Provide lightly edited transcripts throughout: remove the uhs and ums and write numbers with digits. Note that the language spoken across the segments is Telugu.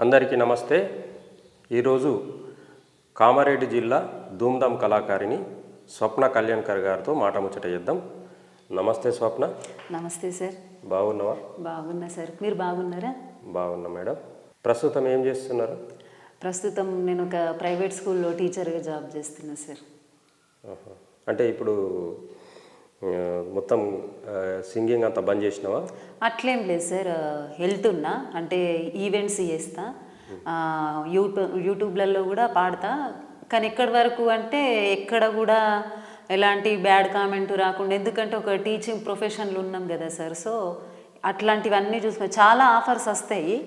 అందరికీ నమస్తే. ఈరోజు కామారెడ్డి జిల్లా ధూమ్ధామ్ కళాకారిణి స్వప్న కళ్యాణ్కర్ గారితో మాట ముచ్చట చేద్దాం. నమస్తే స్వప్న. నమస్తే సార్. బాగున్నావా? బాగున్నా సార్, మీరు బాగున్నారా? బాగున్నా మేడం. ప్రస్తుతం ఏం చేస్తున్నారు? ప్రస్తుతం నేను ఒక ప్రైవేట్ స్కూల్లో టీచర్గా జాబ్ చేస్తున్నా సార్. అంటే ఇప్పుడు మొత్తం సింగింగ్ అంతా బంద్ చేసినావా? అట్లేం లేదు సార్, వెళ్తున్నా, అంటే ఈవెంట్స్ చేస్తా, యూట్యూబ్లలో కూడా పాడతా. కానీ ఎక్కడి వరకు అంటే ఎక్కడ కూడా ఎలాంటి బ్యాడ్ కామెంట్ రాకుండా, ఎందుకంటే ఒక టీచింగ్ ప్రొఫెషన్లో ఉన్నాం కదా సార్. సో అట్లాంటివన్నీ చూసుకొని చాలా ఆఫర్స్ వస్తాయి.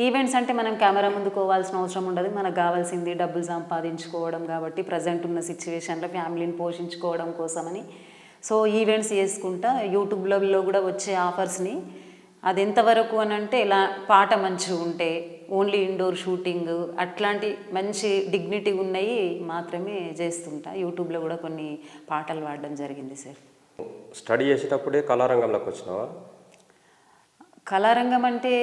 ఈవెంట్స్ అంటే మనం కెమెరా ముందు కోవాల్సిన అవసరం ఉండదు, మనకు కావాల్సింది డబ్బులు సంపాదించుకోవడం కాబట్టి ప్రజెంట్ ఉన్న సిచ్యువేషన్లో ఫ్యామిలీని పోషించుకోవడం కోసమని సో ఈవెంట్స్ చేసుకుంటా. యూట్యూబ్లో కూడా వచ్చే ఆఫర్స్ని అది ఎంతవరకు అని అంటే ఇలా పాట మంచిగా ఉంటే ఓన్లీ ఇండోర్ షూటింగ్ అట్లాంటి మంచి డిగ్నిటీ ఉన్నాయి మాత్రమే చేస్తుంటా. యూట్యూబ్లో కూడా కొన్ని పాటలు పాడడం జరిగింది సార్. స్టడీ చేసేటప్పుడే కళారంగంలోకి వచ్చినావా? కళారంగం అంటే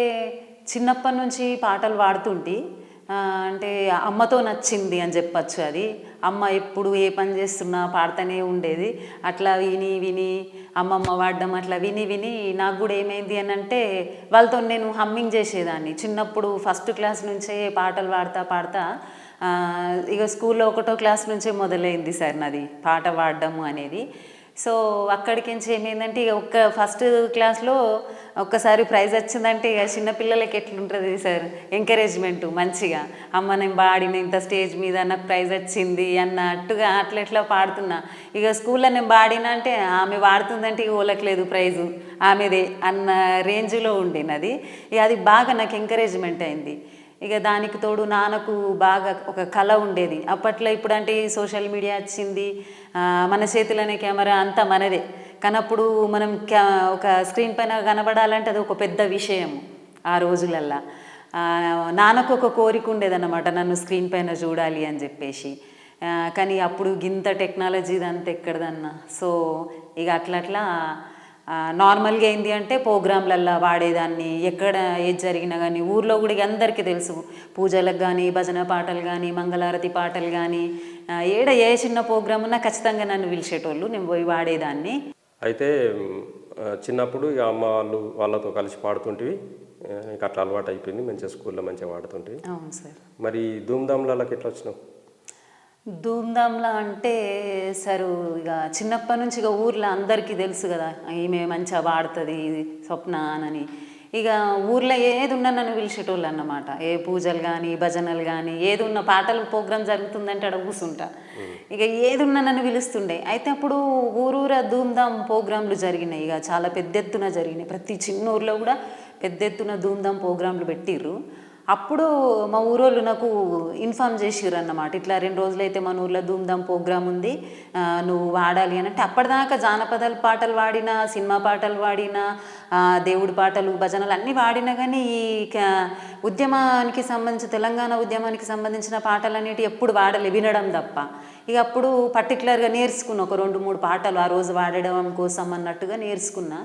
చిన్నప్పటి నుంచి పాటలు పాడుతుంటే అంటే అమ్మతో నచ్చింది అని చెప్పచ్చు. అది అమ్మ ఎప్పుడు ఏ పని చేస్తున్నా పాడుతూనే ఉండేది. అట్లా విని విని అమ్మమ్మ పాడడం అట్లా విని విని నాకు కూడా ఏమైంది అని అంటే వాళ్ళతో నేను హమ్మింగ్ చేసేదాన్ని. చిన్నప్పుడు ఫస్ట్ క్లాస్ నుంచే పాటలు పాడుతా ఇక స్కూల్లో 1వ క్లాస్ నుంచే మొదలైంది సార్ నాది పాట పాడడము అనేది. సో అక్కడికి నుంచి ఏమైందంటే ఇక ఫస్ట్ క్లాస్లో ఒక్కసారి ప్రైజ్ వచ్చిందంటే ఇక చిన్నపిల్లలకి ఎట్లుంటుంది సార్ ఎంకరేజ్మెంటు మంచిగా, అమ్మ నేను పాడిన ఇంత స్టేజ్ మీద నాకు ప్రైజ్ వచ్చింది అన్నట్టుగా అట్లా పాడుతున్నా. ఇక స్కూల్లో నేను పాడిన అంటే ఆమె పాడుతుందంటే ఇక ఓలకలేదు ప్రైజు ఆమెదే అన్న రేంజ్లో ఉండేనది. ఇక అది బాగా నాకు ఎంకరేజ్మెంట్ అయింది. ఇక దానికి తోడు నాన్నకు బాగా ఒక కళ ఉండేది అప్పట్లో. ఇప్పుడంటే సోషల్ మీడియా వచ్చింది, మన చేతిలోనే కెమెరా అంతా మనదే. కానీ అప్పుడు మనం ఒక స్క్రీన్ పైన కనబడాలంటే అది ఒక పెద్ద విషయం ఆ రోజులల్లా. నాన్నకు ఒక కోరిక ఉండేదన్నమాట, నన్ను స్క్రీన్ పైన చూడాలి అని చెప్పేసి. కానీ అప్పుడు గింత టెక్నాలజీ అంతా ఎక్కడదన్నా. సో ఇక అట్లా నార్మల్గా ఏంది అంటే ప్రోగ్రాంలల్లో వాడేదాన్ని. ఎక్కడ ఏది జరిగినా కానీ ఊర్లో కూడా అందరికీ తెలుసు, పూజలకు కానీ భజన పాటలు కానీ మంగళారతి పాటలు కానీ ఏ చిన్న ప్రోగ్రామ్ ఉన్నా ఖచ్చితంగా నన్ను పిలిచేటోళ్ళు, నేను పోయి వాడేదాన్ని. అయితే చిన్నప్పుడు ఇక అమ్మ వాళ్ళతో కలిసి పాడుతుంటివి, ఇక అట్లా అలవాటు అయిపోయింది, మంచిగా స్కూల్లో మంచిగా పాడుతుంటివి. అవును సార్. మరి ధూమ్ధామ్లకి ఎట్లా వచ్చినావు? ధూమ్ధామ్లా అంటే సార్ ఇక చిన్నప్పటి నుంచి ఇక ఊర్లో అందరికీ తెలుసు కదా ఈమె మంచిగా పాడుతుంది స్వప్న అని. ఇక ఊర్లో ఏది ఉన్నా నన్ను పిలిచేటోళ్ళు అన్నమాట. ఏ పూజలు కానీ భజనలు కానీ ఏది ఉన్న పాటలు ప్రోగ్రామ్ జరుగుతుందంటే అక్కడ కూర్చుంటా. ఇక ఏది ఉన్నా నన్ను పిలుస్తుండే. అయితే అప్పుడు ఊరూరా ధూమ్ధామ్ ప్రోగ్రాంలు జరిగినాయి, ఇక చాలా పెద్ద ఎత్తున జరిగినాయి. ప్రతి చిన్న ఊర్లో కూడా పెద్ద ఎత్తున ధూమ్ధామ్ ప్రోగ్రాంలు పెట్టిర్రు. అప్పుడు మా ఊరోళ్ళు నాకు ఇన్ఫామ్ చేసిర్రు అన్నమాట, ఇట్లా 2 రోజులైతే మన ఊర్లో ధూమ్ధామ్ ప్రోగ్రామ్ ఉంది, నువ్వు వాడాలి అని. అంటే అప్పటిదాకా జానపదాల పాటలు వాడినా, సినిమా పాటలు వాడినా, దేవుడి పాటలు భజనలు అన్నీ వాడినా కానీ ఈ ఉద్యమానికి సంబంధించి తెలంగాణ ఉద్యమానికి సంబంధించిన పాటలు అనేవి ఎప్పుడు వాడలే, వినడం తప్ప. ఇక అప్పుడు పర్టికులర్గా నేర్చుకున్నా ఒక 2-3 పాటలు ఆ రోజు వాడడం కోసం అన్నట్టుగా నేర్చుకున్నా.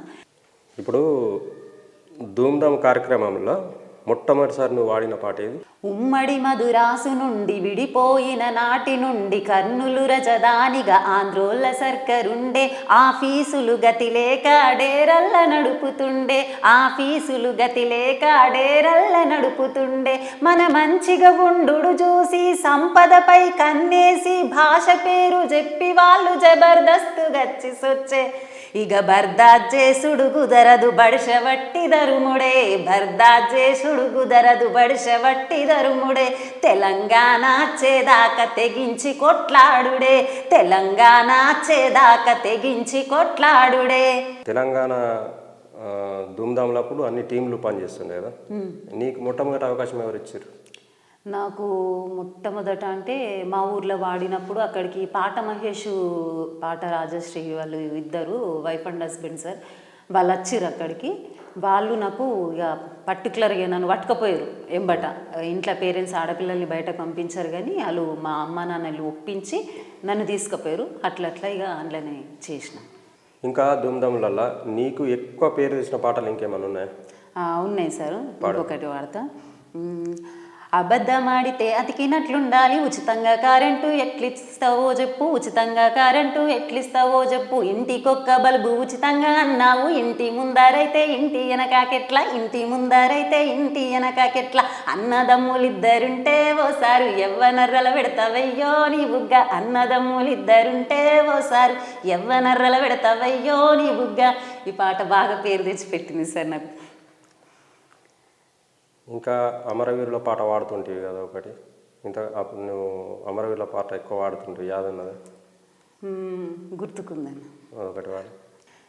ఇప్పుడు ధూమ్ధామ్ కార్యక్రమంలో మొట్టమొదటిసారి నువ్వు వాడిన పాట ఏది? ఉమ్మడి మధురాసు నుండి విడిపోయిన నాటి నుండి కర్నూలు రజదానిగా ఆంధ్రోళ్ళ సర్కరుండే, ఆఫీసులు గతిలేక డేరల్ల నడుపుతుండే, ఆఫీసులు గతిలేక డేరల్ల నడుపుతుండే, మన మంచిగా ఉండు చూసి సంపదపై కన్నేసి భాష పేరు చెప్పి వాళ్ళు జబర్దస్తు గచ్చి సొచ్చే. ఇక బర్దాజేసుడు కుదరదు బడిషవట్టి ధరుముడే, బర్దాజేసుడు కుదరదు బడిషవట్టి ధరుముడే, తెలంగాణ చేదాకా తెగించి కొట్లాడుడే, తెలంగాణ చేదాకా తెగించి కొట్లాడుడే. తెలంగాణ ధూమ్ధామ్లప్పుడు అన్ని టీంలు పనిచేస్తుండే కదా, నీకు మొట్టమొదటి అవకాశం ఎవరు ఇచ్చారు? నాకు మొట్టమొదట అంటే మా ఊర్లో వాడినప్పుడు అక్కడికి పాట మహేష్, పాట రాజశ్రీ వాళ్ళు ఇద్దరు వైఫ్ అండ్ హస్బెండ్ సార్, వాళ్ళు వచ్చిర్రు అక్కడికి. వాళ్ళు నాకు ఇక పర్టికులర్గా నన్ను పట్టుకపోయారు ఎంబట. ఇంట్లో పేరెంట్స్ ఆడపిల్లల్ని బయటకు పంపించారు కానీ వాళ్ళు మా అమ్మ నాన్నలు ఒప్పించి నన్ను తీసుకుపోయారు. అట్లా ఇక అందులోనే చేసిన. ఇంకా ధూమ్ధామ్లల్లో నీకు ఎక్కువ పేరు తెచ్చిన పాటలు ఇంకేమైనా ఉన్నాయా? ఉన్నాయి సార్. ఇంకొకటి వాడతా. అబద్ధమాడితే అతికినట్లుండాలి, ఉచితంగా కరెంటు ఎట్లిస్తావో చెప్పు, ఉచితంగా కరెంటు ఎట్లిస్తావో చెప్పు, ఇంటికొక్క బల్బు ఉచితంగా అన్నావు, ఇంటి ముందరైతే ఇంటి వెనకాకెట్లా, ఇంటి ముందరైతే ఇంటి వెనకాకెట్లా, అన్నదమ్ములిద్దరుంటే ఓసారు ఎవ్వనర్రల పెడతావయ్యో నీ బుగ్గ, అన్నదమ్ములిద్దరుంటే ఓసారు ఎవ్వనర్రల పెడతావయ్యో నీ బుగ్గ. ఈ పాట బాగా పేరు తెచ్చి పెట్టింది సార్ నాకు. ఇంకా అమరవీరుల పాట వాడుతుంటివి కదా ఒకటి, అప్పుడు నువ్వు అమరవీరుల పాట ఎక్కువ వాడుతుంటివి, యాదున్నది? గుర్తుకుందని ఒకటి వాడు.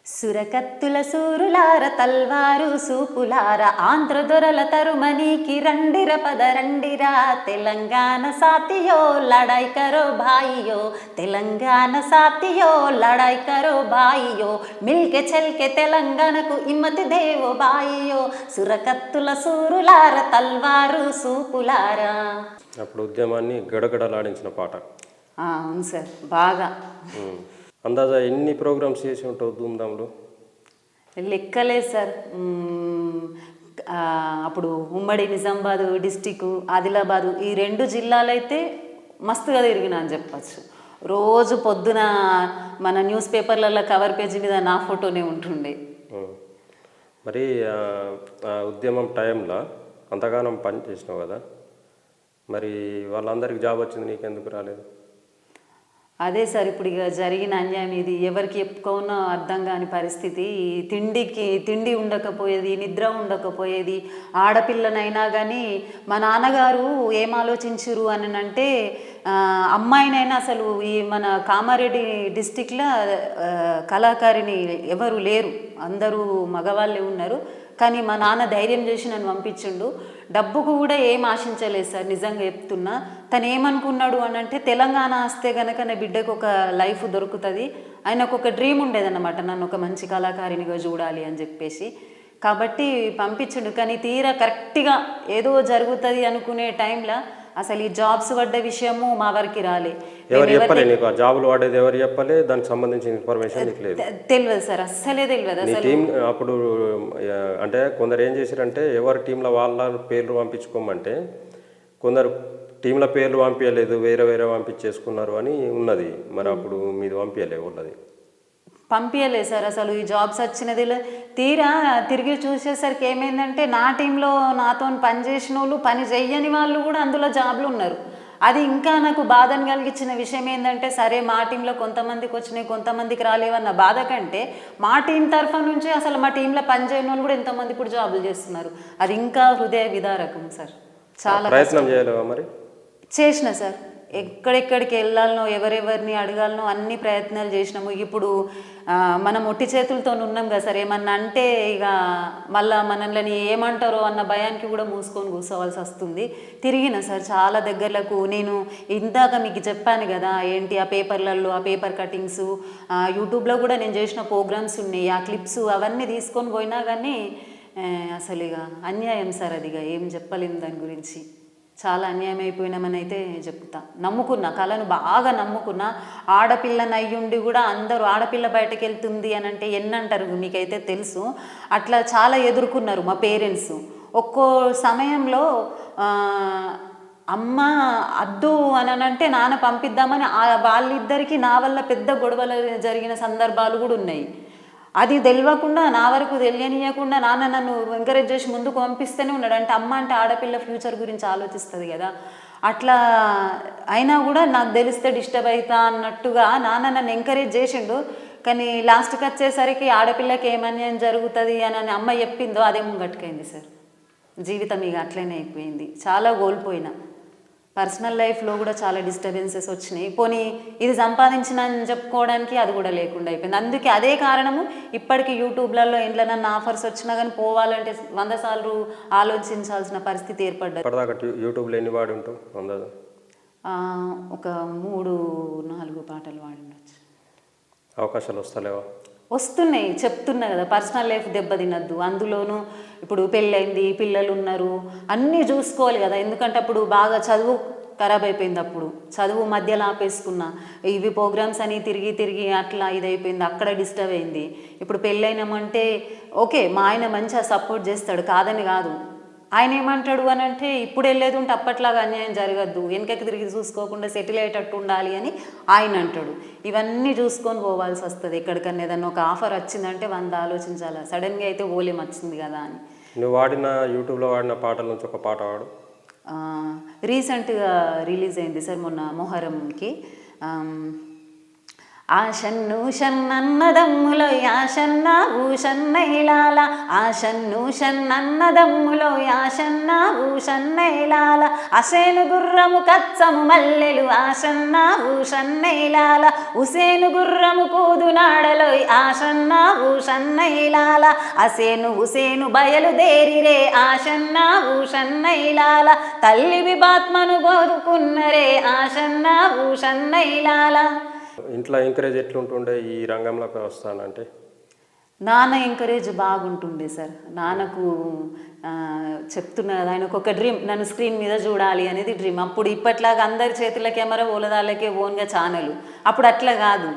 సురకత్తుల సూరులార తల్వారు సూపులార ఆంధ్ర దొరల తరుమనీకి రండిర పద రండిరా, తెలంగాణ సాతియో లడాయి కరో భాయియో, తెలంగాణ సాతియో లడాయి కరో భాయియో, మిల్కె చెల్కె తెలంగాణకు ఇమ్మతి దేవో బాయియో, సురకత్తుల సూరులార తల్వారు సూపులారా. అప్పుడు ఉద్యమాన్ని గడగడలాడించిన పాట. అవును సార్, బాగా. అందాజా ఎన్ని ప్రోగ్రామ్స్ చేసి ఉంటావు ధూమ్ధాంలో? లెక్కలే సార్. అప్పుడు ఉమ్మడి నిజామాబాదు డిస్టిక్, ఆదిలాబాదు ఈ 2 జిల్లాలైతే మస్తుగా తిరిగినా అని చెప్పచ్చు. రోజు పొద్దున మన న్యూస్ పేపర్లలో కవర్ పేజీ మీద నా ఫోటోనే ఉంటుండే. మరి ఉద్యమం టైంలో అంతగానం పని చేసినావు కదా, మరి వాళ్ళందరికీ జాబ్ వచ్చింది, నీకెందుకు రాలేదు? అదే సార్, ఇప్పుడు ఇక జరిగిన అన్యాయం ఇది ఎవరికి చెప్పుకోనో అర్థం కాని పరిస్థితి. తిండి ఉండకపోయేది, నిద్ర ఉండకపోయేది. ఆడపిల్లనైనా కానీ మా నాన్నగారు ఏం ఆలోచించరు అని అంటే, అమ్మాయినైనా అసలు ఈ మన కామారెడ్డి డిస్టిక్లో కళాకారిణి ఎవరు లేరు, అందరూ మగవాళ్ళే ఉన్నారు. కానీ మా నాన్న ధైర్యం చేసి నన్ను పంపించిండు. డబ్బుకు కూడా ఏం ఆశించలేదు సార్, నిజంగా చెప్తున్నా. తను ఏమనుకున్నాడు అని అంటే, తెలంగాణ వస్తే కనుక నా బిడ్డకు ఒక లైఫ్ దొరుకుతుంది, ఆయనకు ఒక డ్రీమ్ ఉండేదన్నమాట, నన్ను ఒక మంచి కళాకారినిగా చూడాలి అని చెప్పేసి. కాబట్టి పంపించిండు. కానీ తీరా కరెక్ట్గా ఏదో జరుగుతుంది అనుకునే టైంలో అసలు ఈ జాబ్స్ పడ్డ విషయము మా వరకు రాలే. ఎవరు చెప్పలే నీకు? ఆ జాబులు పడేది ఎవరు చెప్పలే? దానికి సంబంధించిన ఇన్ఫర్మేషన్ నీకు లేదు? తెలియదు సార్, అస్సలే తెలియదు. అసలు టీం అప్పుడు అంటే కొందరు ఏం చేశారంటే, ఎవరి టీంలో వాళ్ళ పేర్లు పంపించుకోమంటే కొందరు టీంల పేర్లు పంపించలేదు, వేరే వేరే పంపించేసుకున్నారు అని ఉన్నది. మరి అప్పుడు మీది పంపించలేదు వాళ్ళది? పంపించలేదు సార్. అసలు ఈ జాబ్స్ వచ్చినది తీరా తిరిగి చూసేసరికి ఏమైందంటే, నా టీంలో నాతో పనిచేసిన వాళ్ళు, పని చెయ్యని వాళ్ళు కూడా అందులో జాబ్లు ఉన్నారు. అది ఇంకా నాకు బాధను కలిగించిన విషయం ఏంటంటే, సరే మా టీంలో కొంతమందికి వచ్చినాయి, కొంతమందికి రాలేవన్న బాధ కంటే, మా టీం తరఫు నుంచి అసలు మా టీంలో పనిచేయని వాళ్ళు కూడా ఎంతోమంది ఇప్పుడు జాబులు చేస్తున్నారు. అది ఇంకా హృదయ విదారకం సార్. చాలా ప్రయత్నం చేయలేవా మరి? చేసిన సార్, ఎక్కడెక్కడికి వెళ్ళాలనో, ఎవరెవరిని అడగాలనో అన్ని ప్రయత్నాలు చేసినాము. ఇప్పుడు మనం ఒట్టి చేతులతో ఉన్నాం కదా సార్, ఏమన్నా అంటే ఇక మళ్ళా మనల్ని ఏమంటారో అన్న భయానికి కూడా మూసుకొని కూర్చోవాల్సి వస్తుంది. తిరిగిన సార్ చాలా దగ్గరలకు. నేను ఇందాక మీకు చెప్పాను కదా, ఏంటి ఆ పేపర్లలో ఆ పేపర్ కటింగ్స్, యూట్యూబ్లో కూడా నేను చేసిన ప్రోగ్రామ్స్ ఉన్నాయి, ఆ క్లిప్స్ అవన్నీ తీసుకొని పోయినా కానీ అసలు ఇక అన్యాయం సార్. అది ఇక ఏం చెప్పలేము దాని గురించి. చాలా అన్యాయం అయిపోయినామని అయితే చెప్తా. నమ్ముకున్నా, కళను బాగా నమ్ముకున్నా. ఆడపిల్లని అయ్యుండి కూడా అందరూ ఆడపిల్ల బయటకు వెళ్తుంది అని అంటే ఎన్నంటారు, మీకైతే తెలుసు. అట్లా చాలా ఎదుర్కొన్నారు మా పేరెంట్స్. ఒక్కో సమయంలో అమ్మ అద్దు అని అంటే నాన్న పంపిద్దామని వాళ్ళిద్దరికీ నా వల్ల పెద్ద గొడవలు జరిగిన సందర్భాలు కూడా ఉన్నాయి. అది తెలియకుండా, నా వరకు తెలియనియకుండా నాన్న నన్ను ఎంకరేజ్ చేసి ముందుకు పంపిస్తూనే ఉన్నాడు. అంటే అమ్మ అంటే ఆడపిల్ల ఫ్యూచర్ గురించి ఆలోచిస్తుంది కదా, అట్లా అయినా కూడా నాకు తెలిస్తే డిస్టర్బ్ అవుతా అన్నట్టుగా నాన్న నన్ను ఎంకరేజ్ చేసిండు. కానీ లాస్ట్కి వచ్చేసరికి ఆడపిల్లకి ఏమన్యాయం జరుగుతుంది అని అమ్మ చెప్పిందో అదే ముంగట్టుకైంది సార్. జీవితం ఇక అట్లనే అయిపోయింది. చాలా కోల్పోయినా. పర్సనల్ లైఫ్లో కూడా చాలా డిస్టర్బెన్సెస్ వచ్చినాయి. పోనీ ఇది సంపాదించిన అని చెప్పుకోవడానికి అది కూడా లేకుండా అయిపోయింది. అందుకే అదే కారణము ఇప్పటికీ యూట్యూబ్లలో ఇంట్లో నన్ను ఆఫర్స్ వచ్చినా కానీ పోవాలంటే 100 సార్లు ఆలోచించాల్సిన పరిస్థితి ఏర్పడ్డది. ఇప్పటిదాకా యూట్యూబ్లో ఎన్ని వాడి ఉంటావు? ఒక 3-4 పాటలు వాడి ఉండొచ్చు. అవకాశాలు వస్తలేవా? వస్తున్నాయి, చెప్తున్నా కదా. పర్సనల్ లైఫ్ దెబ్బతినద్దు. అందులోనూ ఇప్పుడు పెళ్ళైంది, పిల్లలు ఉన్నారు, అన్నీ చూసుకోవాలి కదా. ఎందుకంటే అప్పుడు బాగా చదువు ఖరాబ్ అయిపోయింది. అప్పుడు చదువు మధ్యలో ఆపేసుకున్నా. ఇవి ప్రోగ్రామ్స్ అని తిరిగి తిరిగి అట్లా ఇదైపోయింది, అక్కడ డిస్టర్బ్ అయింది. ఇప్పుడు పెళ్ళైనామంటే ఓకే, మా ఆయన మంచిగా సపోర్ట్ చేస్తాడు, కాదని కాదు. ఆయన ఏమంటాడు అని అంటే ఇప్పుడు వెళ్ళేది ఉంటే అప్పట్లాగా అన్యాయం జరగద్దు, వెనకకి తిరిగి చూసుకోకుండా సెటిల్ అయ్యేటట్టు ఉండాలి అని ఆయన అంటాడు. ఇవన్నీ చూసుకొని పోవాల్సి వస్తుంది. ఎక్కడికన్నా ఏదన్నా ఒక ఆఫర్ వచ్చిందంటే 100 ఆలోచించాలి, సడన్గా అయితే ఓలేం వచ్చింది కదా అని. నువ్వు వాడిన యూట్యూబ్లో వాడిన పాటల నుంచి ఒక పాట వాడు. రీసెంట్గా రిలీజ్ అయింది సార్ మొన్న మొహరంకి. ఆషన్ను షన్నన్నదమ్ములో యాషన్న ఊషన్న ఇలాల, ఆషన్ను షన్నన్నదమ్ములో యాషన్న ఊషన్న ఇలాల, అసేను గుర్రము కచ్చము మల్లెలు ఆషన్న ఊషన్న ఇలాల, ఉసేను గుర్రము కూదునాడలో ఆషన్న ఊషన్న ఇలాల, అసేను ఉసేను బయలుదేరిరే ఆషన్న ఊషన్న ఇలాల, తల్లి విభాత్మను కోరుకున్నరే ఆషన్న ఊషన్న ఇలాల. ఇంట్లో ఎంకరేజ్ ఎట్లుంటుండే ఈ రంగంలోకి వస్తానంటే? నాన్న ఎంకరేజ్ బాగుంటుండే సార్. నాన్నకు చెప్తున్నా కదా, ఆయనకు ఒక డ్రీమ్, నన్ను స్క్రీన్ మీద చూడాలి అనేది డ్రీమ్. అప్పుడు ఇప్పట్లాగా అందరి చేతుల కెమెరా ఓలదాళ్ళకే ఓన్గా ఛానల్, అప్పుడు అట్లా కాదు,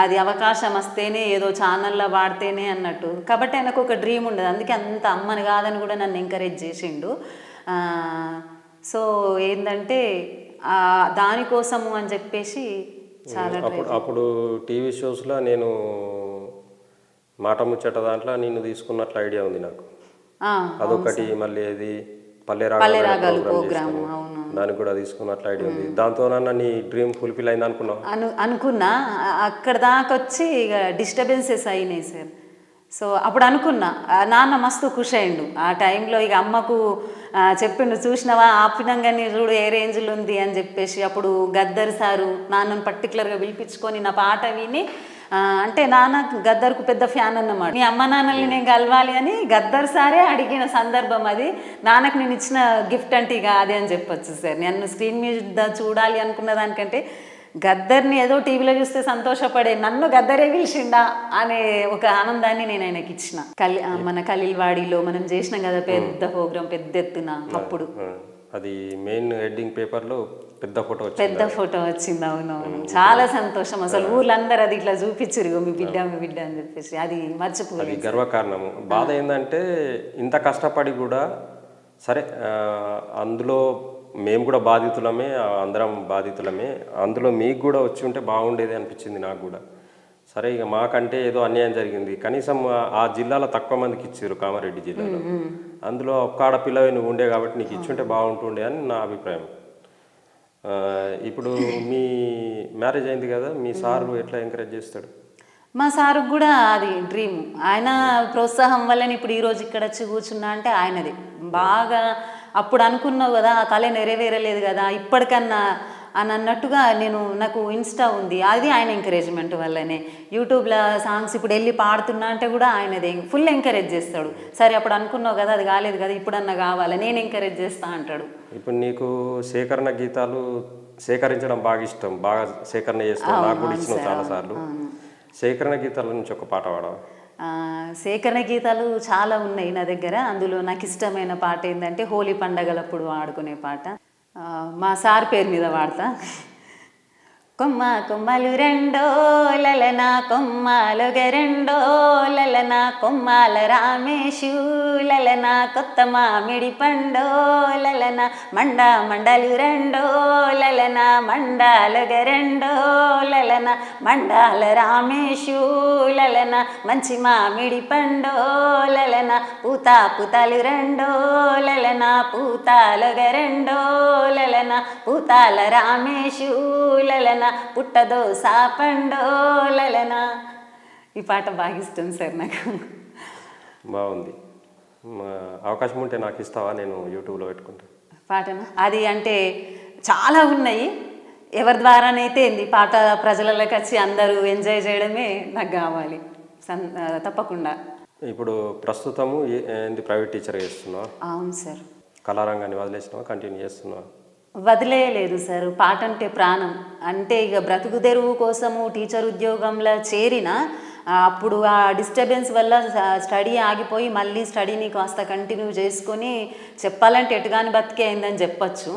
అది అవకాశం వస్తేనే ఏదో ఛానల్లో వాడితేనే అన్నట్టు. కాబట్టి ఆయనకు ఒక డ్రీమ్ ఉండదు, అందుకే అంత అమ్మని కాదని కూడా నన్ను ఎంకరేజ్ చేసిండు. సో ఏంటంటే దానికోసము అని చెప్పేసి చాలా అప్పుడు టీవీ షోస్లో నేను మాట ముచ్చట దాంట్లో నిన్ను తీసుకున్నట్లు ఐడియా ఉంది నాకు. అదొకటి, మళ్ళీ అది పల్లె రాగాలు ప్రోగ్రామ్, దానికి కూడా తీసుకున్నట్లు ఐడియా ఉంది. దాంతోనన్నా నీ డ్రీమ్ ఫుల్ఫిల్ అయింది అనుకున్నావు? అనుకున్నా. అక్కడ దాకా వచ్చి ఇక డిస్టర్బెన్సెస్ అయినాయి సార్. సో అప్పుడు అనుకున్నా, నాన్న మస్తు ఖుషి అయిండు ఆ టైంలో. ఇక అమ్మకు చెప్పిండు, చూసినావా ఆపినంగా నీ చూడు ఏ రేంజ్లో ఉంది అని చెప్పేసి. అప్పుడు గద్దర్ సారు నాన్నను పర్టికులర్గా పిలిపించుకొని నా పాట విని, అంటే నాన్న గద్దర్కు పెద్ద ఫ్యాన్ అన్నమాట, నీ అమ్మ నాన్నల్ని నేను కలవాలి అని గద్దర్ సారే అడిగిన సందర్భం అది. నాన్నకు నేను ఇచ్చిన గిఫ్ట్ అంటే ఇక అదే అని చెప్పొచ్చు సార్. నన్ను స్క్రీన్ మీద చూడాలి అనుకున్న దానికంటే గద్దర్ని ఏదో టీవీలో చూస్తే సంతోషపడే నన్ను గద్దరే పిలిచిండా అనే ఒక ఆనందాన్ని నేను ఆయనకి ఇచ్చిన. మన ఖలీల్వాడిలో మనం చేసినాం కదా పెద్ద ప్రోగ్రాం, పెద్ద ఎత్తున. అప్పుడు అది మెయిన్ హెడ్డింగ్ పేపర్లో పెద్ద ఫోటో వచ్చింది. అవునవును, చాలా సంతోషం అసలు. ఊర్లందరూ అది ఇట్లా చూపించారు, మీ బిడ్డ అని చెప్పేసి. అది మర్చిపోయి, అది గర్వకారణము. బాధ ఏంటంటే ఇంత కష్టపడి కూడా సరే, అందులో మేము కూడా బాధితులమే, అందరం బాధితులమే, అందులో మీకు కూడా వచ్చి ఉంటే బాగుండేది అనిపించింది నాకు కూడా. సరే ఇక మాకంటే ఏదో అన్యాయం జరిగింది, కనీసం ఆ జిల్లాలో తక్కువ మందికి ఇచ్చారు, కామారెడ్డి జిల్లాలో. అందులో ఒక్క ఆడపిల్లవే నువ్వు ఉండే కాబట్టి నీకు ఇచ్చుంటే బాగుంటుండే అని నా అభిప్రాయం. ఇప్పుడు మీ మ్యారేజ్ అయింది కదా, మీ సారు ఎట్లా ఎంకరేజ్ చేస్తాడు? మా సారుకు కూడా అది డ్రీమ్. ఆయన ప్రోత్సాహం వల్లనే ఇప్పుడు ఈరోజు ఇక్కడ వచ్చి కూర్చున్నా అంటే ఆయనది. బాగా అప్పుడు అనుకున్నావు కదా, ఆ కళ నెరవేరలేదు కదా ఇప్పటికన్నా అని అన్నట్టుగా నాకు ఇన్స్టా ఉంది, అది ఆయన ఎంకరేజ్మెంట్ వల్లనే. యూట్యూబ్లో సాంగ్స్ ఇప్పుడు వెళ్ళి పాడుతున్నా అంటే కూడా ఆయనదే, ఫుల్ ఎంకరేజ్ చేస్తాడు. సరే అప్పుడు అనుకున్నావు కదా, అది కాలేదు కదా, ఇప్పుడన్నా కావాలి, నేను ఎంకరేజ్ చేస్తా అంటాడు. ఇప్పుడు నీకు సేకరణ గీతాలు సేకరించడం బాగా ఇష్టం, బాగా సేకరణ చేస్తావు, నాకు కూడా ఇచ్చినావు చాలాసార్లు. సేకరణ గీతాల నుంచి ఒక పాట పాడవా? సేకరణ గీతాలు చాలా ఉన్నాయి నా దగ్గర. అందులో నాకు ఇష్టమైన పాట ఏంటంటే హోలీ పండగలప్పుడు ఆడుకునే పాట. మా సార్ పేరు మీద వాడతా. కొమ్మ కొమ్మలు రెండో లలనా కొమ్మాలుగ రెండో లలనా కొమ్మాల రామేశు లలనా కొత్త మామిడి పండో లలనా మండలు రెండో లలనా మండాలుగ రెండో లలనా మండాల రామేశు లలనా మంచి మామిడి పండో లలనా పూతాలు రెండో లలనా పూతాలుగ రెండో లలనా పూతాల రామేశు లలనా పుట్టదో సాపండోలనా. ఈ పాట బాగా ఇష్టం సార్ నాకు. బాగుంది. అవకాశం ఉంటే నాకు ఇస్తావా, నేను యూట్యూబ్లో పెట్టుకుంటా పాటను? అది అంటే చాలా ఉన్నాయి, ఎవరి ద్వారానైతే ఏంది పాట ప్రజలలోకి వచ్చి అందరూ ఎంజాయ్ చేయడమే నాకు కావాలి. తప్పకుండా. ఇప్పుడు ప్రస్తుతము ఏంది ప్రైవేట్ టీచర్ చేస్తున్నావా? అవును సార్. కళారంగాన్ని వదిలేసినావా, కంటిన్యూ చేస్తున్నావా? వదిలేయలేదు సార్. పాట అంటే ప్రాణం. అంటే ఇక బ్రతుకు తెరువు కోసము టీచర్ ఉద్యోగంలో చేరిన అప్పుడు ఆ డిస్టర్బెన్స్ వల్ల స్టడీ ఆగిపోయి మళ్ళీ స్టడీని కాస్త కంటిన్యూ చేసుకొని చెప్పాలంటే ఎటుగాని బతికే అయిందని చెప్పచ్చు.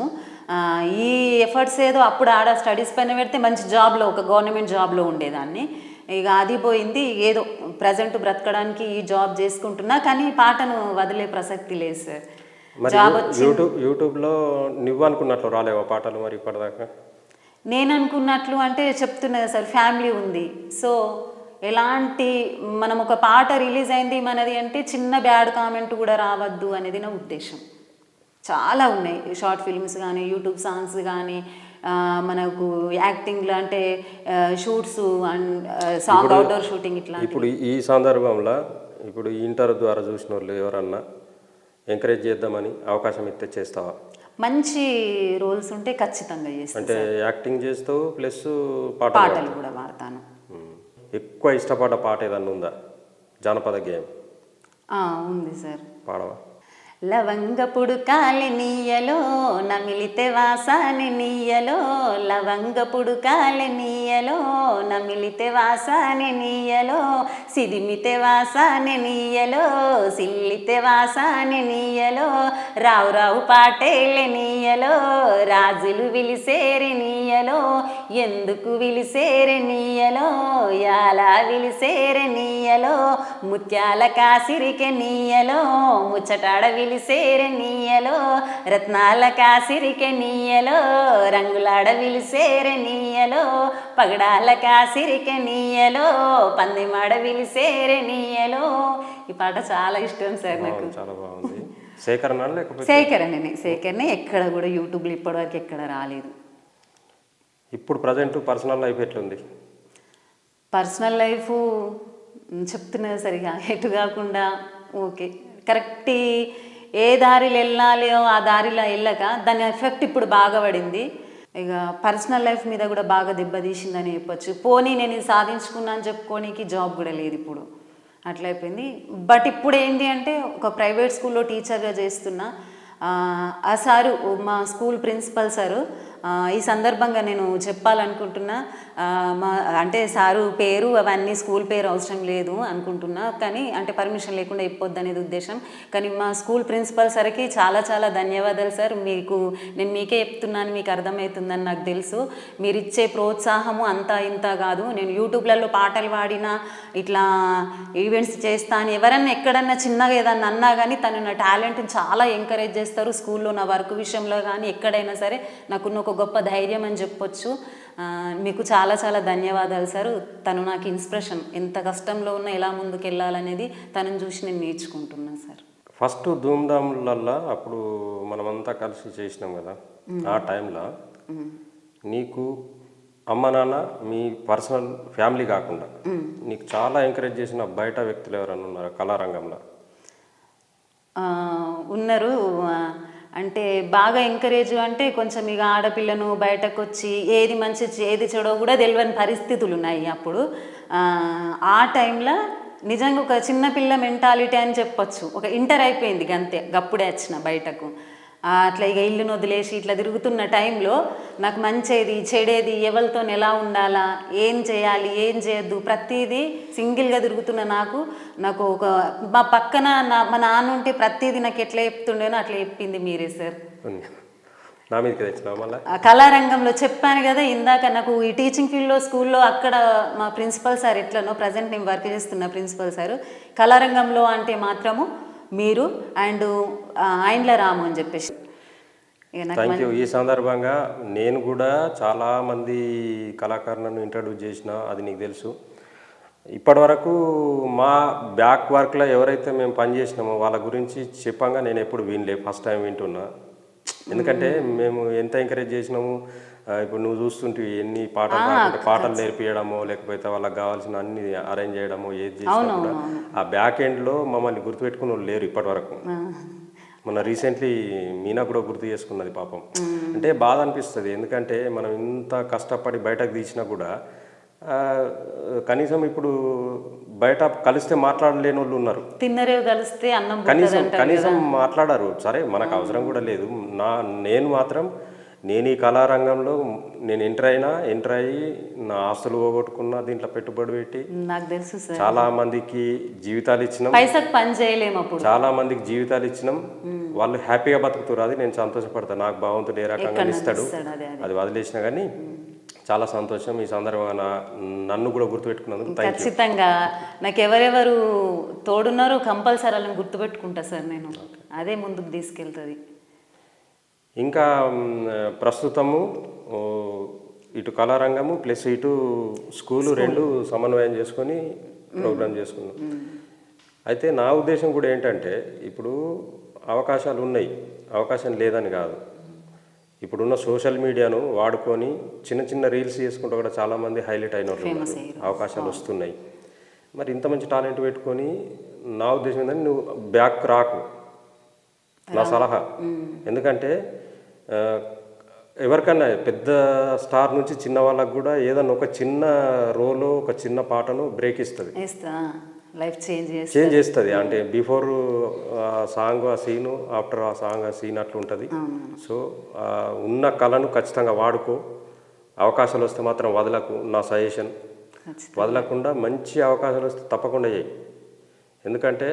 ఈ ఎఫర్ట్స్ ఏదో అప్పుడు ఆడ స్టడీస్ పైన పెడితే మంచి జాబ్లో, ఒక గవర్నమెంట్ జాబ్లో ఉండేదాన్ని. ఇక అది పోయింది. ఏదో ప్రజెంట్ బ్రతకడానికి ఈ జాబ్ చేసుకుంటున్నా, కానీ పాటను వదిలే ప్రసక్తి లేదు సార్. మరి జాబ్ వచ్చింది. యూట్యూబ్లో నువ్వు అనుకున్నట్లు రాలేవా పాటలు మరి ఇప్పటిదాకా? నేను అనుకున్నట్లు అంటే చెప్తున్నది సార్, ఫ్యామిలీ ఉంది. సో ఎలాంటి మనం ఒక పాట రిలీజ్ అయింది మనది అంటే చిన్న బ్యాడ్ కామెంట్ కూడా రావద్దు అనేది నా ఉద్దేశం. చాలా ఉన్నాయి షార్ట్ ఫిల్మ్స్ కానీ యూట్యూబ్ సాంగ్స్ కానీ మనకు యాక్టింగ్లో అంటే shoots and song outdoor shooting ఇట్లా. ఇప్పుడు ఈ సందర్భంలో ఇప్పుడు ఇంటర్ ద్వారా చూసిన వాళ్ళు ఎవరన్నా ఎంకరేజ్ చేద్దామని అవకాశం ఇస్తే చేస్తావా? మంచి రోల్స్ ఉంటే ఖచ్చితంగా చేస్తాను. అంటే యాక్టింగ్ చేస్తావు ప్లస్ పాటలు కూడా పాడతాను. ఎక్కువ ఇష్టపడ్డ పాట ఏదన్నా ఉందా? జానపద గేయం ఉంది సార్. పాడవా? లవంగపుడు కాలి నీయలో నమిలితే వాసాని నీయలో, లవంగపుడు కాలి నీయలో నమిలితే వాసాని నీయలో, సిదిమితే వాసాని నీయలో సిల్లితే వాసాని నీయలో, రావు రావు పాటేళ్ళ నీయలో రాజులు విలిసేరి నీయలో, ఎందుకు విలిసేరి నీయలో యాలా విలిసేరి నీయలో, ముత్యాల కాసిరికె నీయలో ముచ్చటాడ విలిసేరె నీయలో, రత్నాల కాసిరికె నీయలో రంగులాడ విలిసేరె నీయలో, పగడాల కాసిరికె నీయలో పందిమాడ విలిసేరె నీయలో. ఈ పాట చాలా ఇష్టం సార్ నాకు. చాలా బాగుంది. సేకరణ లేకపోతే సేకరణే ఎక్కడ కూడా యూట్యూబ్లో ఇప్పటివరకు ఎక్కడ రాలేదు. ఇప్పుడు ప్రజెంట్ పర్సనల్ లైఫ్ ఎట్లుంది? పర్సనల్ లైఫ్ చెప్తున్నది సరిగా ఎటు కాకుండా ఓకే కరెక్ట్. ఏ దారిలో వెళ్ళాలో ఆ దారిలో వెళ్ళక దాని ఎఫెక్ట్ ఇప్పుడు బాగా పడింది. ఇక పర్సనల్ లైఫ్ మీద కూడా బాగా దెబ్బతీసిందని చెప్పొచ్చు. పోనీ నేను ఇది సాధించుకున్నా అని చెప్పుకోనికి జాబ్ కూడా లేదు ఇప్పుడు, అట్లా అయిపోయింది. బట్ ఇప్పుడు ఏంటి అంటే ఒక ప్రైవేట్ స్కూల్లో టీచర్గా చేస్తున్నా. ఆ సారు మా స్కూల్ ప్రిన్సిపల్ సారు ఈ సందర్భంగా నేను చెప్పాలనుకుంటున్నా. మా అంటే సారు పేరు అవన్నీ స్కూల్ పేరు అవసరం లేదు అనుకుంటున్నా, కానీ అంటే పర్మిషన్ లేకుండా ఇప్పొద్దు అనేది ఉద్దేశం. కానీ మా స్కూల్ ప్రిన్సిపల్ సార్కి చాలా చాలా ధన్యవాదాలు సార్. నేను మీకే చెప్తున్నాను, మీకు అర్థమవుతుందని నాకు తెలుసు. మీరు ఇచ్చే ప్రోత్సాహము అంతా ఇంత కాదు. నేను యూట్యూబ్లలో పాటలు పాడినా ఇట్లా ఈవెంట్స్ చేస్తాను, ఎవరన్నా ఎక్కడన్నా చిన్నగా ఏదన్నా అన్నా కానీ తను నా టాలెంట్ని చాలా ఎంకరేజ్ చేస్తారు. స్కూల్లో నా వర్క్ విషయంలో కానీ ఎక్కడైనా సరే నాకున్న ఒక గొప్ప ధైర్యం అని చెప్పొచ్చు. మీకు చాలా చాలా ధన్యవాదాలు సార్. తను నాకు ఇన్స్పిరేషన్. ఎంత కష్టంలో ఉన్నా ఎలా ముందుకు వెళ్ళాలనేది తనని చూసి నేను నేర్చుకుంటున్నాను సార్. ఫస్ట్ ధూమ్ధామ్లల్లో అప్పుడు మనమంతా కలిసి చేసినాం కదా, ఆ టైంలో నీకు అమ్మ నాన్న మీ పర్సనల్ ఫ్యామిలీ కాకుండా నీకు చాలా ఎంకరేజ్ చేసిన బయట వ్యక్తులు ఎవరైనా ఉన్నారు కళారంగంలో? ఉన్నారు. అంటే బాగా ఎంకరేజ్ అంటే కొంచెం ఇక ఆడపిల్లను బయటకు వచ్చి ఏది మంచి ఏది చెడో కూడా తెలియని పరిస్థితులు ఉన్నాయి అప్పుడు. ఆ టైంలో నిజంగా ఒక చిన్నపిల్ల మెంటాలిటీ అని చెప్పొచ్చు. ఒక ఇంటర్ అయిపోయింది అంతే, గప్పుడే వచ్చిన బయటకు. అట్లా ఇక ఇల్లును వదిలేసి ఇట్లా తిరుగుతున్న టైంలో నాకు మంచిది చెడేది ఎవరితో ఎలా ఉండాలా, ఏం చేయాలి ఏం చేయొద్దు ప్రతిదీ సింగిల్గా తిరుగుతున్న నాకు ఒక మా పక్కన మా నాన్న ఉంటే ప్రతిదీ నాకు ఎట్లా చెప్తుండేనో అట్లా చెప్పింది మీరే సార్. నా మీదకి తెచ్చినా మళ్ళీ కళారంగంలో చెప్పాను కదా ఇందాక, నాకు ఈ టీచింగ్ ఫీల్డ్లో స్కూల్లో అక్కడ మా ప్రిన్సిపల్ సార్ ఎట్లనో ప్రజెంట్ నేను వర్క్ చేస్తున్న ప్రిన్సిపల్ సారు కళారంగంలో అంటే మాత్రము మీరు అండ్ ఆయనల రాము అని చెప్పేసి. Thank you. ఈ సందర్భంగా నేను కూడా చాలామంది కళాకారులను ఇంట్రడ్యూస్ చేసిన, అది నీకు తెలుసు. ఇప్పటి వరకు మా బ్యాక్ వర్క్లో ఎవరైతే మేము పనిచేసినామో వాళ్ళ గురించి చెప్పంగా నేను ఎప్పుడు వినలే, ఫస్ట్ టైం వింటున్నా. ఎందుకంటే మేము ఎంత ఎంకరేజ్ చేసినాము. ఇప్పుడు నువ్వు చూస్తుంటివి ఎన్ని పాటలు నేర్పియడమో లేకపోతే వాళ్ళకి కావాల్సిన అన్ని అరేంజ్ చేయడమో ఏది చేసినా కూడా ఆ బ్యాక్ ఎండ్లో మమ్మల్ని గుర్తుపెట్టుకుని వాళ్ళు లేరు ఇప్పటి వరకు. మొన్న రీసెంట్లీ మీనా కూడా గుర్తు చేసుకున్నది పాపం. అంటే బాధ అనిపిస్తుంది, ఎందుకంటే మనం ఇంత కష్టపడి బయటకు తీసినా కూడా కనీసం ఇప్పుడు బయట కలిస్తే మాట్లాడలేని వాళ్ళు ఉన్నారు. తిన్నరే కలిస్తే అన్నం కనీసం మాట్లాడారు. సరే మనకు అవసరం కూడా లేదు. నేను మాత్రం నేను ఈ కళారంగంలో నేను ఎంటర్ అయ్యి నా ఆస్తులు పోగొట్టుకున్నా, దీంట్లో పెట్టుబడి పెట్టి నాకు తెలుసు సార్ చాలా మందికి జీవితాలు ఇచ్చినాం, పైసకు పని చేయలేము అప్పుడు చాలా మందికి జీవితాలు ఇచ్చినాం. వాళ్ళు హ్యాపీగా బతుకుతారు, అది నేను సంతోషపడతాను. నాకు భగవంతుడు ఏ రకంగా ఇస్తాడు అది వదిలేసినా కానీ చాలా సంతోషం. ఈ సందర్భంగా నన్ను కూడా గుర్తుపెట్టుకున్నందుకు థ్యాంక్ యూ. ఖచ్చితంగా నాకు ఎవరెవరు తోడున్నారో కంపల్సరీ వాళ్ళని గుర్తుపెట్టుకుంటా సార్ నేను. అదే ముందుకు తీసుకెళ్తుంది. ఇంకా ప్రస్తుతము ఇటు కళారంగము ప్లస్ ఇటు స్కూలు రెండు సమన్వయం చేసుకొని ప్రోగ్రామ్ చేసుకున్నాం. అయితే నా ఉద్దేశం కూడా ఏంటంటే ఇప్పుడు అవకాశాలు ఉన్నాయి, అవకాశం లేదని కాదు. ఇప్పుడున్న సోషల్ మీడియాను వాడుకొని చిన్న చిన్న రీల్స్ చేసుకుంటూ కూడా చాలామంది హైలైట్ అయిన వాళ్ళు ఉన్నారు. అవకాశాలు వస్తున్నాయి. మరి ఇంత మంచి టాలెంట్ పెట్టుకొని నా ఉద్దేశం ఏంటంటే నువ్వు బ్యాక్ రాకు, నా సలహా. ఎందుకంటే ఎవరికన్నా పెద్ద స్టార్ నుంచి చిన్న వాళ్ళకు కూడా ఏదన్నా ఒక చిన్న రోలో ఒక చిన్న పాటను బ్రేక్ ఇస్తుంది, లైఫ్ చేంజ్ చేస్తుంది. అంటే బిఫోర్ సాంగ్ ఆ సీను, ఆఫ్టర్ ఆ సాంగ్ ఆ సీన్ అట్లా ఉంటుంది. సో ఉన్న కళను ఖచ్చితంగా వాడుకో. అవకాశాలు వస్తే మాత్రం వదలకు, నా సజెషన్. వదలకుండా మంచి అవకాశాలు వస్తే తప్పకుండా చేయి. ఎందుకంటే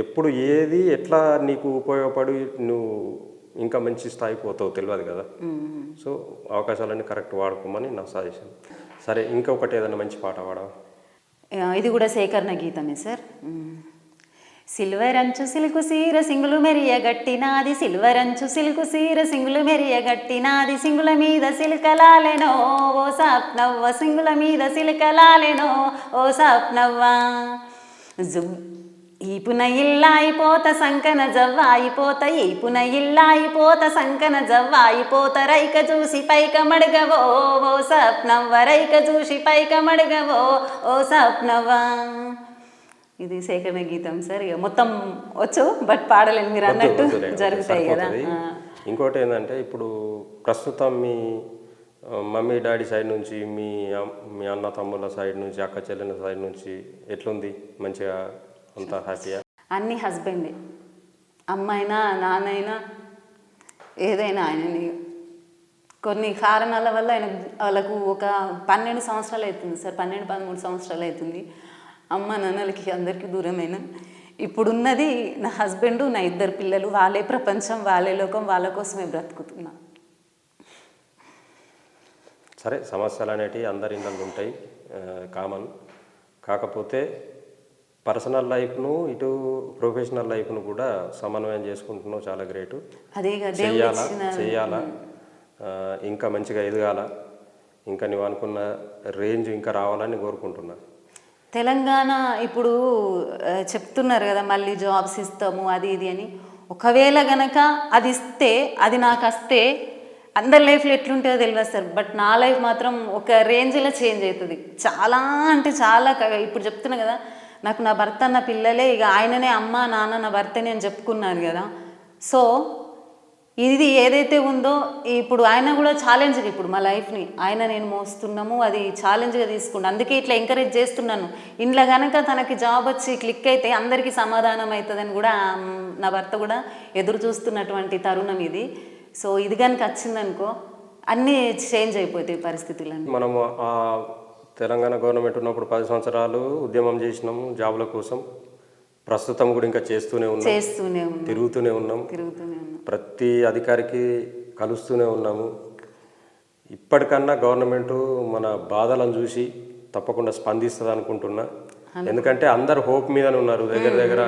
ఎప్పుడు ఏది ఎట్లా నీకు ఉపయోగపడి నువ్వు ఇంకా మంచి స్థాయికి పోతావు తెలియదు కదా. సో అవకాశాలన్నీ కరెక్ట్ వాడుకోమని నా సజెషన్. సరే, ఇంకొకటి ఏదైనా మంచి పాట పాడవా? ఇది కూడా సేకరణ గీతమే సార్. సిల్వర్ అంచు సిల్కు సీర సింగులు మెరియ గట్టినాది, సిల్వర్ అంచు సిల్కు సీర సింగులు మెరియ గట్టినాది, సింగుల మీద సిల్కలాలెనో ఓ సాప్నవ్వ, సింగుల మీద సిల్కలాలెనో ఓ సాప్నవ్వ, ఈపున ఇల్లాయిపోత సంకన జవ్వాయిపోత, ఈపున ఇల్లాయిపోత సంకన జవ్వాయిపోత, రైక చూసి పైక మడగవో ఓ సప్నవ్వ, రైక చూసి పైక మడగవో ఓ సప్నవ్వ. ఇది సేకరణ గీతం సార్. ఇక మొత్తం వచ్చు బట్ పాడలేను, మీరు అన్నట్టు జరుగుతాయి కదా. ఇంకోటి ఏంటంటే ఇప్పుడు ప్రస్తుతం మీ మమ్మీ డాడీ సైడ్ నుంచి, మీ అన్న తమ్ముళ్ళ సైడ్ నుంచి, అక్క చెల్లెల సైడ్ నుంచి ఎట్లుంది? మంచిగా అంతా హ్యాపీయా? అన్ని హస్బెండే, అమ్మైనా నాన్నైనా ఏదైనా ఆయనని. కొన్ని కారణాల వల్ల వాళ్ళకు ఒక 12 సంవత్సరాలు అవుతుంది సార్, 12-13 సంవత్సరాలు అవుతుంది. అమ్మ నాన్నలకి అందరికీ దూరమైన ఇప్పుడున్నది నా హస్బెండు, నా 2 పిల్లలు. వాళ్ళే ప్రపంచం, వాళ్ళే లోకం, వాళ్ళ కోసమే బ్రతుకుతున్నా. సరే, సమస్యలు అనేటివి అందరి ఇళ్ళల్లో ఉంటాయి, కామన్. కాకపోతే పర్సనల్ లైఫ్ను ఇటు ప్రొఫెషనల్ లైఫ్ను కూడా సమన్వయం చేసుకుంటున్నావు, చాలా గ్రేటు. చెయ్యాలా, ఇంకా మంచిగా ఎదగాల, ఇంకా నువ్వు అనుకున్న రేంజ్ ఇంకా రావాలని కోరుకుంటున్నా. తెలంగాణ ఇప్పుడు చెప్తున్నారు కదా మళ్ళీ జాబ్స్ ఇస్తాము అది ఇది అని. ఒకవేళ గనక అది ఇస్తే, అది నాకు వస్తే అందరి లైఫ్లో ఎట్లుంటుందో తెలియదు సార్. బట్ నా లైఫ్ మాత్రం ఒక రేంజ్లో చేంజ్ అవుతుంది. చాలా అంటే చాలా. ఇప్పుడు చెప్తున్నా కదా, నాకు నా భర్త నా పిల్లలే, ఇక ఆయననే అమ్మ నాన్న నా భర్తనే అని చెప్పుకున్నాను కదా. సో ఇది ఏదైతే ఉందో ఇప్పుడు ఆయన కూడా ఛాలెంజ్గా, ఇప్పుడు మా లైఫ్ని ఆయన నేను మోస్తున్నాము, అది ఛాలెంజ్గా తీసుకుంటాను. అందుకే ఇట్లా ఎంకరేజ్ చేస్తున్నాను. ఇంట్లో కనుక తనకి జాబ్ వచ్చి క్లిక్ అయితే అందరికీ సమాధానం అవుతుందని కూడా నా భర్త కూడా ఎదురు చూస్తున్నటువంటి తరుణం ఇది. సో ఇది కనుక వచ్చిందనుకో అన్నీ చేంజ్ అయిపోతాయి పరిస్థితులన్నీ. మనము తెలంగాణ గవర్నమెంట్ ఉన్నప్పుడు 10 సంవత్సరాలు ఉద్యమం చేసినాము జాబుల కోసం. ప్రస్తుతం కూడా ఇంకా చేస్తూనే ఉన్నాం, తిరుగుతూనే ఉన్నాం, ప్రతి అధికారికి కలుస్తూనే ఉన్నాము. ఇప్పటికన్నా గవర్నమెంట్ మన బాధలను చూసి తప్పకుండా స్పందిస్తుంది అనుకుంటున్నా. ఎందుకంటే అందరు హోప్ మీదనే ఉన్నారు. దగ్గర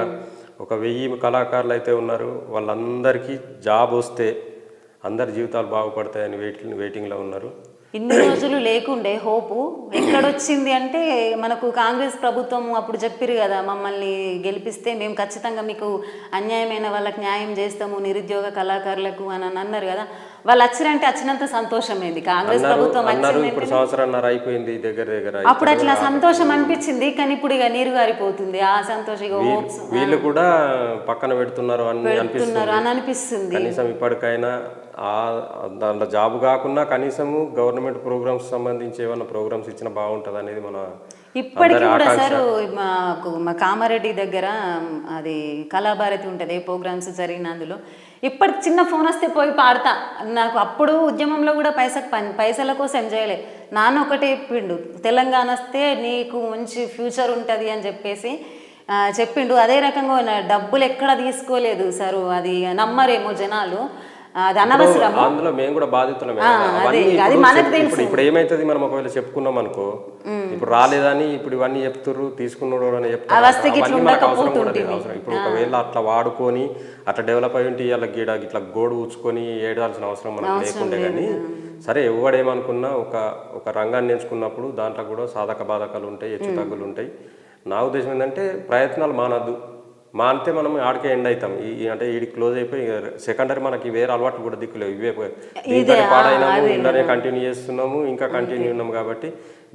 ఒక 1000 కళాకారులు అయితే ఉన్నారు. వాళ్ళందరికీ జాబ్ వస్తే అందరి జీవితాలు బాగుపడతాయని వెయిటింగ్లో ఉన్నారు. ఇన్ని రోజులు లేకుండే హోపు ఎక్కడొచ్చింది అంటే మనకు కాంగ్రెస్ ప్రభుత్వం అప్పుడు చెప్పిరు కదా, మమ్మల్ని గెలిపిస్తే మేము ఖచ్చితంగా మీకు అన్యాయమైన వాళ్ళకి న్యాయం చేస్తాము, నిరుద్యోగ కళాకారులకు అని అన్నారు కదా. వాళ్ళు వచ్చిరంటే వచ్చినంత సంతోషమైంది. కాంగ్రెస్ ప్రభుత్వం అయిపోయింది దగ్గర. అప్పుడు అట్లా సంతోషం అనిపించింది, కానీ ఇప్పుడు ఇక నీరు గారిపోతుంది ఆ సంతోషం. వీళ్ళు కూడా పక్కన పెడుతున్నారు అని అనిపిస్తుంది. కనీసం ఇప్పటికైనా దాంట్లో జాబ్ కాకుండా కనీసము గవర్నమెంట్ ప్రోగ్రామ్స్ సంబంధించి ఏమైనా ప్రోగ్రామ్స్ ఇచ్చిన బాగుంటుంది అనేది మన ఇప్పటికీ కూడా సార్. మా కామారెడ్డి దగ్గర అది కళాభారతి ఉంటుంది, ఏ ప్రోగ్రామ్స్ జరిగిన అందులో ఇప్పటికి చిన్న ఫోన్ వస్తే పోయి పాడతా. నాకు అప్పుడు ఉద్యమంలో కూడా పైసల కోసం చేయలే. నాన్న ఒకటే చెప్పిండు, తెలంగాణ వస్తే నీకు మంచి ఫ్యూచర్ ఉంటుంది అని చెప్పేసి చెప్పిండు. అదే రకంగా డబ్బులు ఎక్కడ తీసుకోలేదు సార్, అది నమ్మరేమో జనాలు. అది అనవసరం. అందులో మేము కూడా బాధితులమే. అది మనకు తెలుసు. ఇప్పుడు ఏమైతుంది, మనం ఒకవేళ చెప్పుకున్నాం అనుకో, ఇప్పుడు రాలేదని ఇప్పుడు ఇవన్నీ చెప్తుర్రు, తీసుకున్నాడు అని చెప్తారు, మనకు అవసరం కూడా లేదు. అవసరం ఇప్పుడు ఒకవేళ అట్లా వాడుకొని అట్లా డెవలప్ అయి ఉంటే ఇవాళ ఇట్లా గోడు ఊచుకొని ఏడాల్సిన అవసరం మనకు లేకుండే. కానీ సరే ఎవడేమనుకున్నా ఒక రంగాన్ని ఎంచుకున్నప్పుడు దాంట్లో కూడా సాధక బాధకాలు ఉంటాయి, హెచ్చు తగ్గులు ఉంటాయి. నా ఉద్దేశం ఏంటంటే ప్రయత్నాలు మానద్దు. మానితే మనం ఆడికే ఎండ్ అవుతాం. అంటే వీడి క్లోజ్ అయిపోయి సెకండరీ మనకి వేరే అలవాట్లు కూడా దిక్కులేవు. ఇవే దీంతో పాడైనాము, ఇంట్లోనే కంటిన్యూ చేస్తున్నాము, ఇంకా కంటిన్యూ ఉన్నాము. కాబట్టి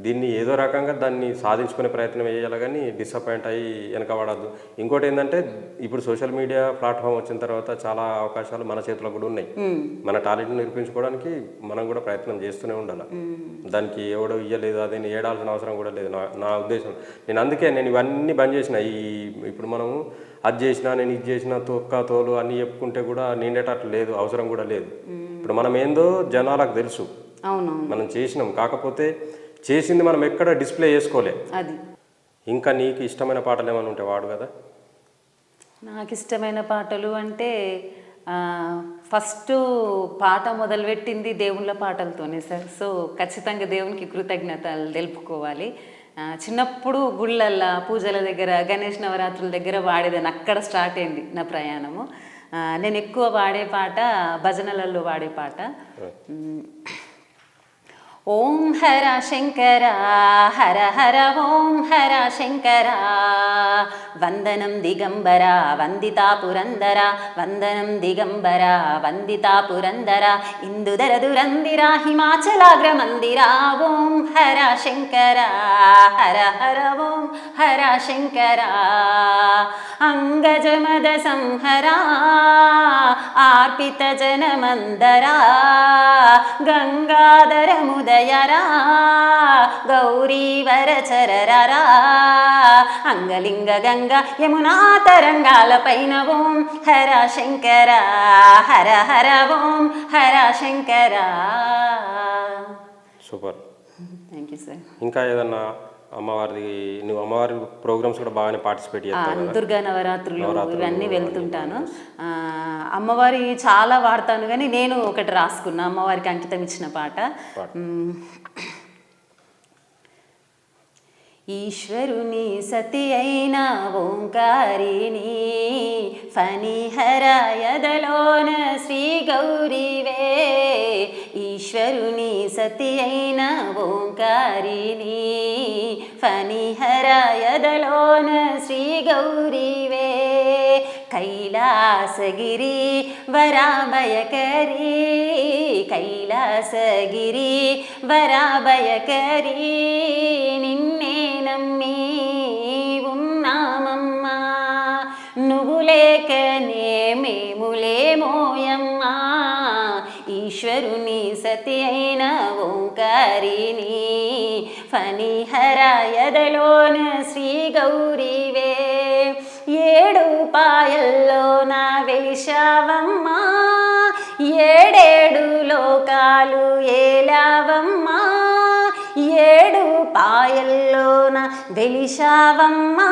దీన్ని ఏదో రకంగా దాన్ని సాధించుకునే ప్రయత్నం చేయాలి, కానీ డిసప్పాయింట్ అయ్యి వెనకబడద్దు. ఇంకోటి ఏంటంటే ఇప్పుడు సోషల్ మీడియా ప్లాట్ఫామ్ వచ్చిన తర్వాత చాలా అవకాశాలు మన చేతిలో కూడా ఉన్నాయి. మన టాలెంట్ని నిరూపించుకోవడానికి మనం కూడా ప్రయత్నం చేస్తూనే ఉండాలి. దానికి ఎవడో ఇయ్యలేదు అది ఏడాల్సిన అవసరం కూడా లేదు నా ఉద్దేశం. నేను అందుకే ఇవన్నీ బంద్ చేసిన. ఇప్పుడు మనము అది చేసినా, నేను ఇది చేసినా, తోలు అన్నీ చెప్పుకుంటే కూడా నిండేటట్లు లేదు, అవసరం కూడా లేదు. ఇప్పుడు మనం ఏందో జనాలకు తెలుసు, మనం చేసినాం. కాకపోతే చేసింది మనం ఎక్కడ డిస్ప్లే చేసుకోలే. అది ఇంకా నీకు ఇష్టమైన పాటలు ఏమైనా ఉంటే వాడు కదా. నాకు ఇష్టమైన పాటలు అంటే ఫస్ట్ పాట మొదలుపెట్టింది దేవుళ్ళ పాటలతోనే సార్. సో ఖచ్చితంగా దేవునికి కృతజ్ఞతలు తెలుపుకోవాలి. చిన్నప్పుడు గుళ్ళల్లో పూజల దగ్గర, గణేష్ నవరాత్రుల దగ్గర వాడేదాన్ని. అక్కడ స్టార్ట్ అయింది నా ప్రయాణము. నేను ఎక్కువ వాడే పాట భజనలలో వాడే పాట ఓం హర శంకర హర హర ఓం హర శంకర వందనం దిగంబర వందితా పురందర వందనం దిగంబర వందితా పురందర ఇందుదర దురందిర హిమాచలాగ్ర మందిర ఓం హర శంకర హర హర ఓం హర శంకర అంగజమద సంహర ఆర్పిత జనమందరా గంగాధర ముదయరా గౌరీవర చరరరా అంగలింగ గంగ యమునా తరంగాల పైన Om Hara Shankara Hara Hara Om Hara Shankara. Super, thank you sir. ఇంకా ఏదన్నా అమ్మవారిది, నువ్వు అమ్మవారి ప్రోగ్రామ్స్ కూడా బాగానే పార్టిసిపేట్ చేస్తావు? దుర్గా నవరాత్రులు ఇవన్నీ వెళ్తుంటాను. అమ్మవారి చాలా వాడతాను, కానీ నేను ఒకటి రాసుకున్నా అమ్మవారికి అంకితం ఇచ్చిన పాట. ఈశ్వరుని సతి అయిన ఓంకారిని ఫణిహరయదలోన శ్రీ గౌరీవే ఈశ్వరుని సతి అయిన ఓంకారిని ఫణిహరయదలోన శ్రీ గౌరీవే కైలాసగిరి వరాభయకరీ కైలాసగిరి వరాభయకరీ నిన్నే నమ్మి ఉన్నామమ్మా నువ్వు లేకనే మేము లేమోయమ్మా ఈశ్వరుని సతి అయిన ఓంకారిని ఫణిహరయదలోన శ్రీ గౌరీవే ఏడు పాయల్లో నా వెలిశావమ్మా ఏడేడు లోకాలు ఏలావమ్మా ఏడు పాయల్లోన వెలిశావమ్మా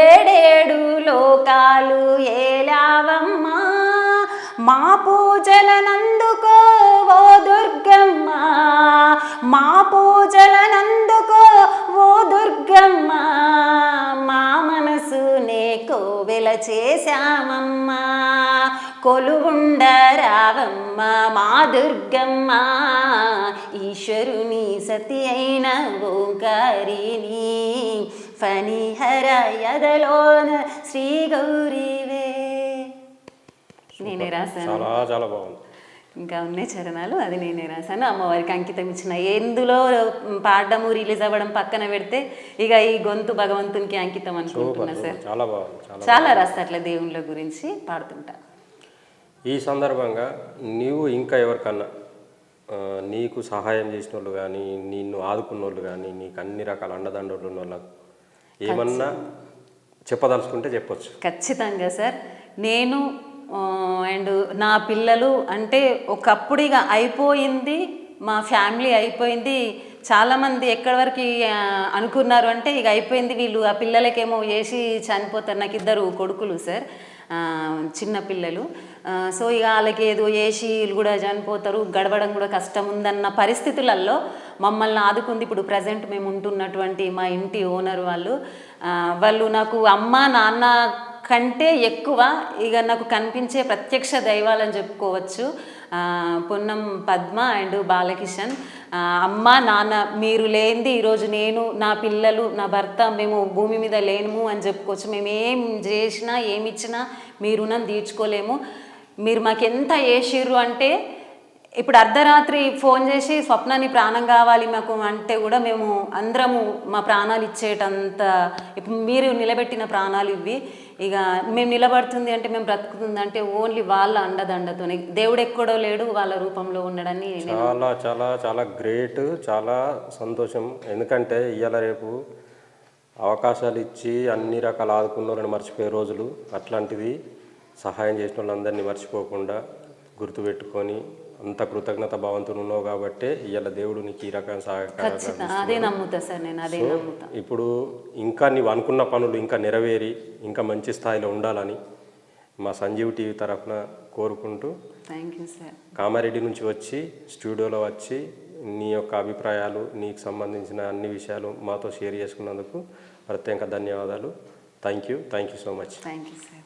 ఏడేడు లోకాలు ఏలావమ్మా మా పూజలనందుకో ఓ దుర్గమ్మ మా పూజలనందుకో ఓ దుర్గమ్మ మా మనసునే కోవెల చేశామమ్మా కొలువుండరావమ్మ మా దుర్గమ్మ ఈశ్వరుని సతి అయిన ఓంకారిని ఫణిహరయదలోన శ్రీ గౌరీవే. నేనే రాశాను. చాలా చాలా బాగుంది. ఇంకా ఉన్నాయి చరణాలు, అది నేనే రాశాను. అమ్మవారికి అంకితం ఇచ్చిన. ఎందులో పాడడము రిలీజ్ అవ్వడం పక్కన పెడితే ఇక ఈ గొంతు భగవంతునికి అంకితం అనుకుంటున్నా సార్. చాలా బాగుంది. చాలా రాస్తా అట్లా దేవుళ్ళ గురించి పాడుతుంటా. ఈ సందర్భంగా నీవు ఇంకా ఎవరికన్నా నీకు సహాయం చేసిన వాళ్ళు కానీ, నిన్ను ఆదుకున్న వాళ్ళు కానీ, నీకు అన్ని రకాల అండదండలు ఉన్న వాళ్ళకు ఏమన్నా చెప్పదలుచుకుంటే చెప్పొచ్చు. ఖచ్చితంగా సార్. నేను అండ్ నా పిల్లలు అంటే ఒకప్పుడు ఇక అయిపోయింది, మా ఫ్యామిలీ అయిపోయింది. చాలామంది ఎక్కడి వరకు అనుకున్నారు అంటే ఇక అయిపోయింది వీళ్ళు, ఆ పిల్లలకేమో వేసి చనిపోతారు. నాకు 2 కొడుకులు సార్. చిన్నపిల్లలు. సో ఇక వాళ్ళకి ఏదో వేసి వీళ్ళు కూడా చనిపోతారు, గడవడం కూడా కష్టం ఉందన్న పరిస్థితులలో మమ్మల్ని ఆదుకుంది. ఇప్పుడు ప్రజెంట్ మేము ఉంటున్నటువంటి మా ఇంటి ఓనర్ వాళ్ళు నాకు అమ్మ నాన్న కంటే ఎక్కువ ఇక నాకు కనిపించే ప్రత్యక్ష దైవాలని చెప్పుకోవచ్చు. పొన్నం పద్మ అండ్ బాలకిషన్. అమ్మ నాన్న మీరు లేనిది ఈరోజు నేను, నా పిల్లలు, నా భర్త మేము భూమి మీద లేము అని చెప్పుకోవచ్చు. మేము ఏం చేసినా ఏమిచ్చినా మీ రుణం తీర్చుకోలేము. మీరు మాకు ఎంత వేసిర్రు అంటే, ఇప్పుడు అర్ధరాత్రి ఫోన్ చేసి స్వప్నాన్ని ప్రాణం కావాలి మాకు అంటే కూడా మేము అందరము మా ప్రాణాలు ఇచ్చేటంత, ఇప్పుడు మీరు నిలబెట్టిన ప్రాణాలు ఇవి. ఇక మేము నిలబడుతుంది అంటే, మేము బ్రతుకుతుంది అంటే ఓన్లీ వాళ్ళ అండదండతోనే. దేవుడు ఎక్కడో లేడు, వాళ్ళ రూపంలో ఉండడని చాలా చాలా చాలా గ్రేట్, చాలా సంతోషం. ఎందుకంటే ఇవాళ రేపు అవకాశాలు ఇచ్చి అన్ని రకాల ఆదుకున్న వాళ్ళని మర్చిపోయే రోజులు. అట్లాంటిది సహాయం చేసిన వాళ్ళందరినీ మర్చిపోకుండా గుర్తుపెట్టుకొని అంత కృతజ్ఞత భావంతో ఉన్నావు కాబట్టి ఇవాళ దేవుడు నీకు ఈ రకమైన సహకారం. అదే నమ్ముతా సార్, నేను అదే నమ్ముతా. ఇప్పుడు ఇంకా నీవు అనుకున్న పనులు ఇంకా నెరవేరి ఇంకా మంచి స్థాయిలో ఉండాలని మా సంజీవ్ టీవీ తరఫున కోరుకుంటూ, థ్యాంక్ యూ సార్. కామారెడ్డి నుంచి వచ్చి స్టూడియోలో వచ్చి నీ యొక్క అభిప్రాయాలు, నీకు సంబంధించిన అన్ని విషయాలు మాతో షేర్ చేసుకున్నందుకు ప్రత్యేక ధన్యవాదాలు. Thank you so much. Thank you sir.